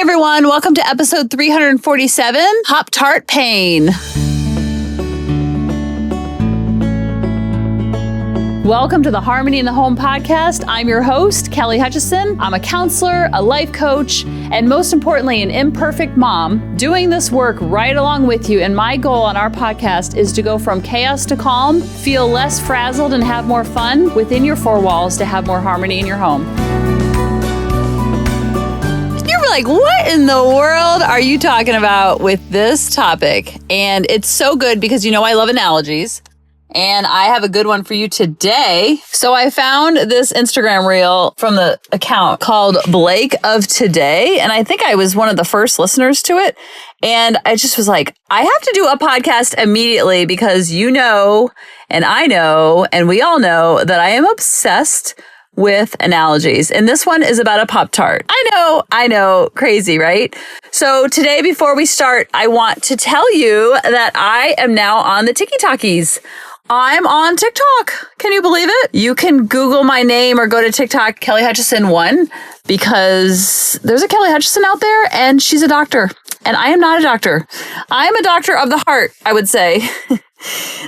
everyone. Welcome to episode 347, Tart Pain. Welcome to the Harmony in the Home podcast. I'm your host, Kelly Hutchison. I'm a counselor, a life coach, and most importantly, an imperfect mom doing this work right along with you. And my goal on our podcast is to go from chaos to calm, feel less frazzled, and have more fun within your four walls to have more harmony in your home. You're like, what in the world are you talking about with this topic? And it's so good because I love analogies. And I have a good one for you today. So I found this Instagram reel from the account called Blake of Today. And I think I was one of the first listeners to it. And I just was like, I have to do a podcast immediately because and I know, and we all know that I am obsessed with analogies. And this one is about a Pop-Tart. I know, crazy, right? So today, before we start, I want to tell you that I am now on the TikTokies. I'm on TikTok. Can you believe it? You can Google my name or go to TikTok, Kelly Hutchison 1, because there's a Kelly Hutchison out there and she's a doctor. And I am not a doctor. I'm a doctor of the heart, I would say.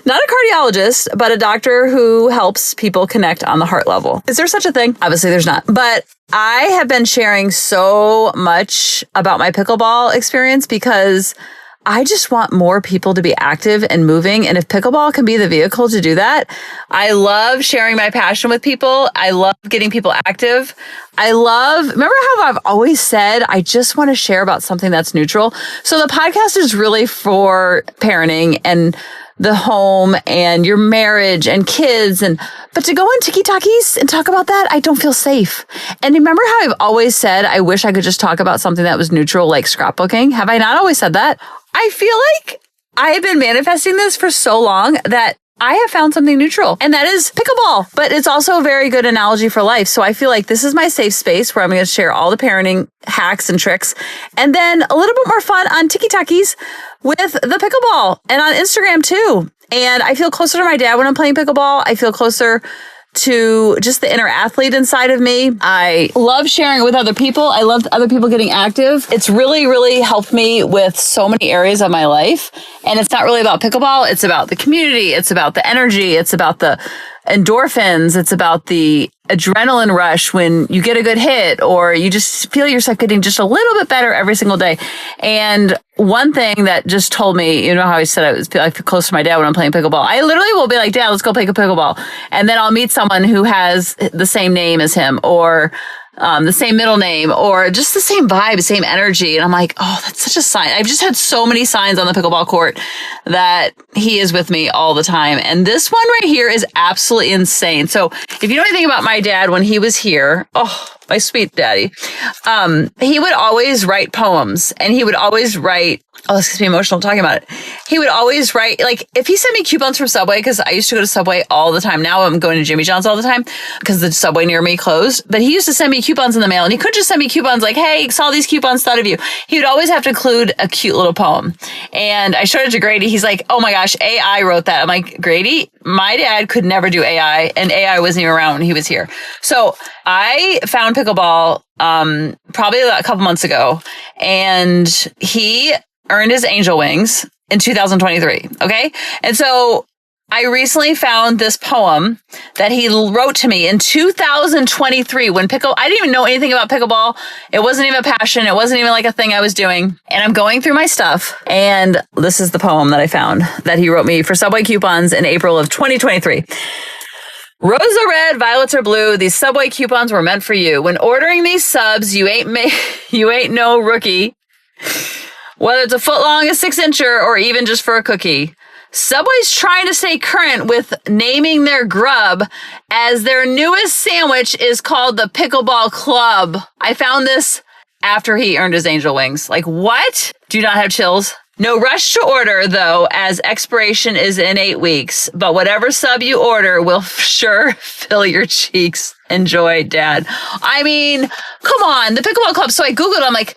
Not a cardiologist, but a doctor who helps people connect on the heart level. Is there such a thing? Obviously, there's not. But I have been sharing so much about my pickleball experience because I just want more people to be active and moving. And if pickleball can be the vehicle to do that, I love sharing my passion with people. I love getting people active. Remember how I've always said, I just want to share about something that's neutral. So the podcast is really for parenting and the home and your marriage and kids. But to go on TikTokies and talk about that, I don't feel safe. And remember how I've always said, I wish I could just talk about something that was neutral, like scrapbooking. Have I not always said that? I feel like I have been manifesting this for so long that I have found something neutral, and that is pickleball. But it's also a very good analogy for life. So I feel like this is my safe space where I'm going to share all the parenting hacks and tricks, and then a little bit more fun on TikTokies with the pickleball and on Instagram too. And I feel closer to my dad when I'm playing pickleball. I feel closer to just the inner athlete inside of me. I love sharing it with other people. I love other people getting active. It's really, really helped me with so many areas of my life. And it's not really about pickleball. It's about the community. It's about the energy. It's about the endorphins. It's about the adrenaline rush when you get a good hit or you just feel yourself getting just a little bit better every single day. And one thing that just told me, how I said I feel close to my dad when I'm playing pickleball. I literally will be like, Dad, let's go play pickleball. And then I'll meet someone who has the same name as him or the same middle name or just the same vibe, same energy. And I'm like, oh, that's such a sign. I've just had so many signs on the pickleball court that he is with me all the time. And this one right here is absolutely insane. So if you know anything about my dad when he was here, my sweet daddy, he would always write poems and he would always write, this gets me emotional talking about it. He would always write, like, if he sent me coupons from Subway, because I used to go to Subway all the time. Now I'm going to Jimmy John's all the time because the Subway near me closed. But he used to send me coupons in the mail and he couldn't just send me coupons like, hey, saw these coupons, thought of you. He would always have to include a cute little poem. And I showed it to Grady. He's like, oh my gosh, AI wrote that. I'm like, Grady, my dad could never do AI and AI wasn't even around when he was here. So I found pickleball probably a couple months ago and he earned his angel wings in 2023. Okay. And so I recently found this poem that he wrote to me in 2023 when I didn't even know anything about pickleball. It wasn't even a passion. It wasn't even like a thing I was doing. And I'm going through my stuff. And this is the poem that I found that he wrote me for Subway coupons in April of 2023. Roses are red, violets are blue. These Subway coupons were meant for you. When ordering these subs, you ain't no rookie. Whether it's a foot long, a 6-incher, or even just for a cookie. Subway's trying to stay current with naming their grub as their newest sandwich is called the Pickleball Club. I found this after he earned his angel wings. Like, what? Do you not have chills? No rush to order, though, as expiration is in 8 weeks. But whatever sub you order will sure fill your cheeks. Enjoy, Dad. I mean, come on, the Pickleball Club. So I Googled, I'm like,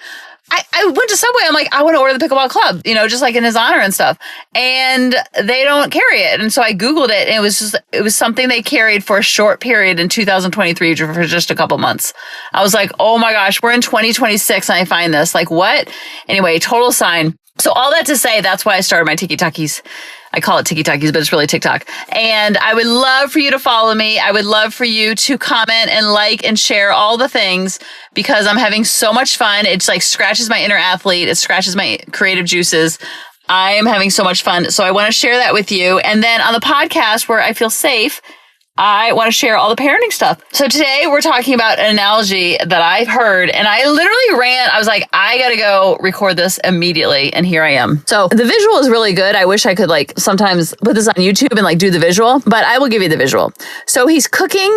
I went to Subway. I'm like, I want to order the pickleball club, just like in his honor and stuff. And they don't carry it. And so I Googled it, and it was something they carried for a short period in 2023 for just a couple months. I was like, oh my gosh, we're in 2026 and I find this. Like, what? Anyway, total sign. So all that to say, that's why I started my Tiki-Takis. I call it Tiki-Takis, but it's really TikTok. And I would love for you to follow me. I would love for you to comment and like and share all the things, because I'm having so much fun. It's like scratches my inner athlete. It scratches my creative juices. I am having so much fun. So I want to share that with you. And then on the podcast where I feel safe, I want to share all the parenting stuff. So today we're talking about an analogy that I've heard, and I literally ran. I was like, I got to go record this immediately. And here I am. So the visual is really good. I wish I could sometimes put this on YouTube and do the visual, but I will give you the visual. So he's cooking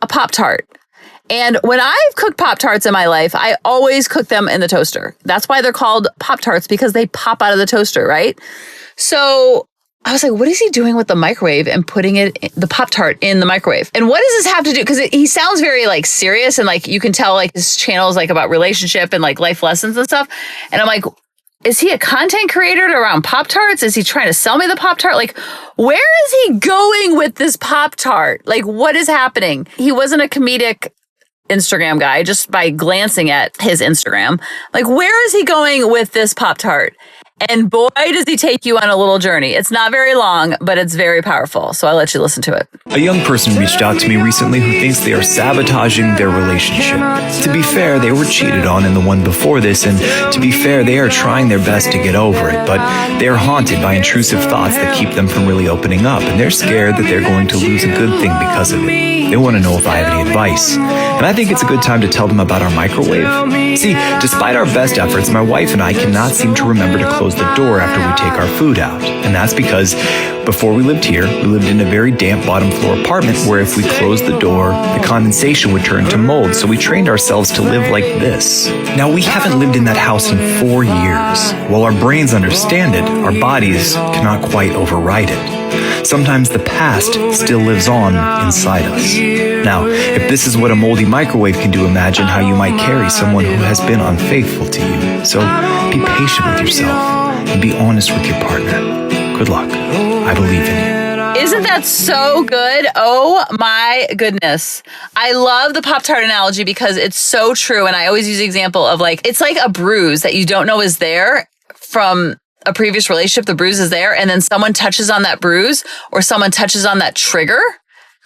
a Pop-Tart. And when I've cooked Pop-Tarts in my life, I always cook them in the toaster. That's why they're called Pop-Tarts, because they pop out of the toaster, right? So I was like, what is he doing with the microwave and putting the Pop-Tart in the microwave? And what does this have to do? Because he sounds very serious, and you can tell his channel is about relationship and life lessons and stuff. And I'm like, is he a content creator around Pop-Tarts? Is he trying to sell me the Pop-Tart? Where is he going with this Pop-Tart? What is happening? He wasn't a comedic Instagram guy, just by glancing at his Instagram. Where is he going with this Pop-Tart? And boy, does he take you on a little journey. It's not very long, but it's very powerful. So I'll let you listen to it. A young person reached out to me recently who thinks they are sabotaging their relationship. To be fair, they were cheated on in the one before this, and to be fair, they are trying their best to get over it, but they are haunted by intrusive thoughts that keep them from really opening up, and they're scared that they're going to lose a good thing because of it. They want to know if I have any advice. And I think it's a good time to tell them about our microwave. See, despite our best efforts, my wife and I cannot seem to remember to close the door after we take our food out. And that's because before we lived here, we lived in a very damp bottom floor apartment where if we closed the door, the condensation would turn to mold. So we trained ourselves to live like this. Now, we haven't lived in that house in 4 years. While our brains understand it, our bodies cannot quite override it. Sometimes the past still lives on inside us. Now, if this is what a moldy microwave can do, imagine how you might carry someone who has been unfaithful to you. So be patient with yourself and be honest with your partner. Good luck. I believe in you. Isn't that so good? Oh my goodness. I love the Pop-Tart analogy because it's so true. And I always use the example of it's like a bruise that you don't know is there from a previous relationship. The bruise is there, and then someone touches on that bruise, or someone touches on that trigger.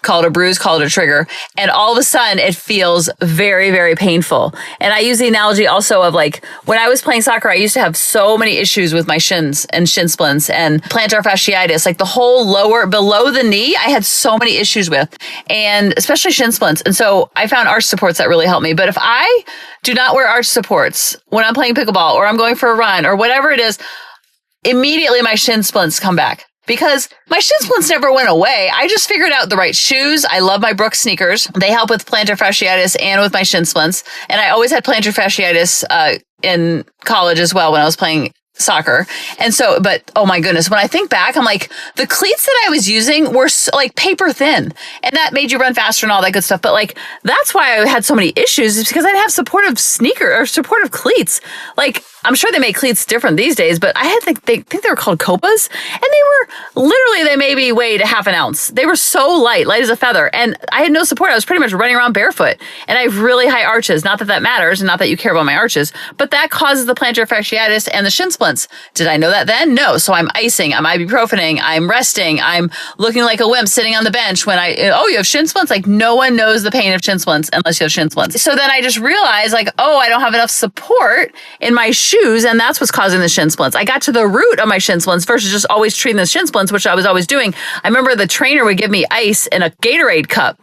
Call it a bruise, call it a trigger. And all of a sudden it feels very, very painful. And I use the analogy also of when I was playing soccer, I used to have so many issues with my shins and shin splints and plantar fasciitis, the whole below the knee, I had so many issues with, and especially shin splints. And so I found arch supports that really helped me. But if I do not wear arch supports when I'm playing pickleball or I'm going for a run or whatever it is, immediately my shin splints come back. Because my shin splints never went away. I just figured out the right shoes. I love my Brooks sneakers. They help with plantar fasciitis and with my shin splints. And I always had plantar fasciitis in college as well when I was playing soccer. And so, but oh my goodness, when I think back, I'm the cleats that I was using were paper thin, and that made you run faster and all that good stuff. But that's why I had so many issues, is because I didn't have supportive cleats. I'm sure they make cleats different these days, but I had they were called Copas, and they maybe weighed a half an ounce. They were so light as a feather, and I had no support. I was pretty much running around barefoot, and I have really high arches. Not that that matters, and not that you care about my arches, but that causes the plantar fasciitis and the shin splints. Did I know that then? No. So I'm icing, I'm ibuprofening, I'm resting, I'm looking like a wimp sitting on the bench when you have shin splints? No one knows the pain of shin splints unless you have shin splints. So then I just realized I don't have enough support in my shoes, and that's what's causing the shin splints. I got to the root of my shin splints versus just always treating the shin splints, which I was always doing. I remember the trainer would give me ice in a Gatorade cup,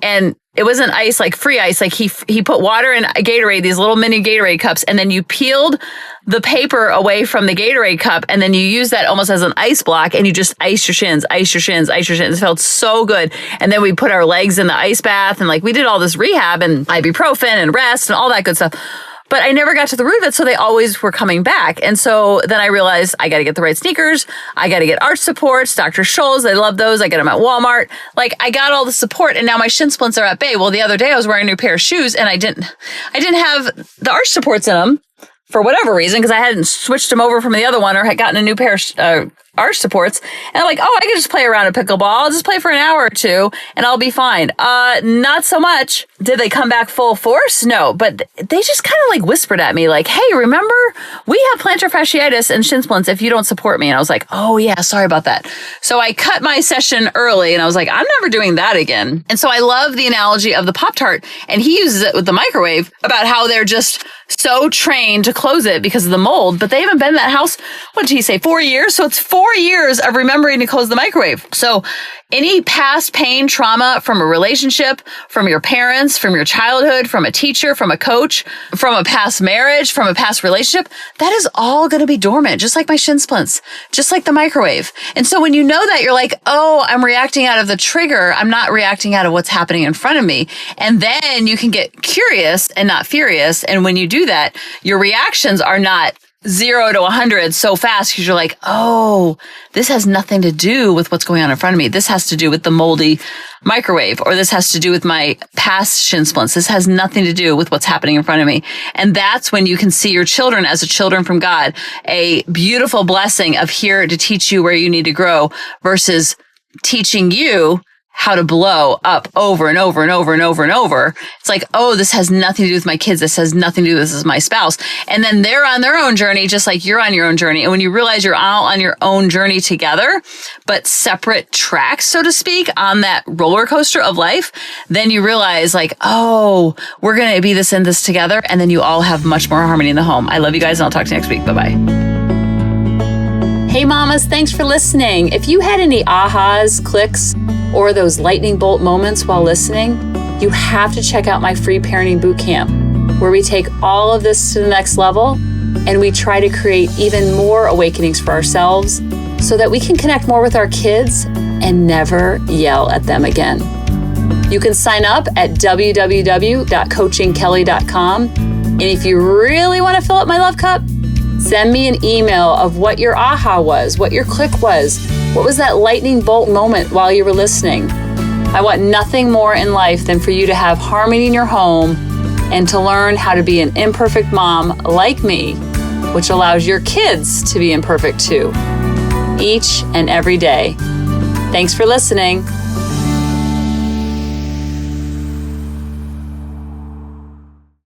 and it wasn't ice free ice. He put water in a Gatorade, these little mini Gatorade cups, and then you peeled the paper away from the Gatorade cup, and then you use that almost as an ice block, and you just ice your shins. It felt so good. And then we put our legs in the ice bath, and we did all this rehab and ibuprofen and rest and all that good stuff. But I never got to the root of it, so they always were coming back. And so then I realized I got to get the right sneakers. I got to get arch supports, Dr. Scholl's. I love those. I get them at Walmart. I got all the support, and now my shin splints are at bay. Well, the other day I was wearing a new pair of shoes, and I didn't have the arch supports in them for whatever reason, because I hadn't switched them over from the other one or had gotten a new pair of arch supports. And I'm like, oh, I can just play around a pickleball. I'll just play for an hour or two and I'll be fine. Not so much. Did they come back full force? No, but they just kind of like whispered at me like, hey, remember we have plantar fasciitis and shin splints if you don't support me. And I was like, oh yeah, sorry about that. So I cut my session early and I was like, I'm never doing that again. And so I love the analogy of the Pop-Tart, and he uses it with the microwave about how they're just so trained to close it because of the mold, but they haven't been in that house, what did he say, 4 years? So it's 4 years of remembering to close the microwave. So any past pain, trauma from a relationship, from your parents, from your childhood, from a teacher, from a coach, from a past marriage, from a past relationship, that is all going to be dormant, just like my shin splints, just like the microwave. And so when you know that, you're like, oh, I'm reacting out of the trigger. I'm not reacting out of what's happening in front of me. And then you can get curious and not furious. And when you do that, your reactions are not 0 to 100 so fast because you're like, oh, this has nothing to do with what's going on in front of me. This has to do with the moldy microwave, or this has to do with my past shin splints. This has nothing to do with what's happening in front of me. And that's when you can see your children as a children from God, a beautiful blessing of here to teach you where you need to grow versus teaching you how to blow up over and over and over and over and over. It's like, oh, this has nothing to do with my kids. This has nothing to do with this is my spouse. And then they're on their own journey, just like you're on your own journey. And when you realize you're all on your own journey together, but separate tracks, so to speak, on that roller coaster of life, then you realize like, oh, we're going to be this and this together. And then you all have much more harmony in the home. I love you guys, and I'll talk to you next week. Bye-bye. Hey mamas, thanks for listening. If you had any ahas, clicks, or those lightning bolt moments while listening, you have to check out my free parenting bootcamp, where we take all of this to the next level and we try to create even more awakenings for ourselves so that we can connect more with our kids and never yell at them again. You can sign up at www.coachingkelly.com. And if you really want to fill up my love cup, send me an email of what your aha was, what your click was. What was that lightning bolt moment while you were listening? I want nothing more in life than for you to have harmony in your home and to learn how to be an imperfect mom like me, which allows your kids to be imperfect too, each and every day. Thanks for listening.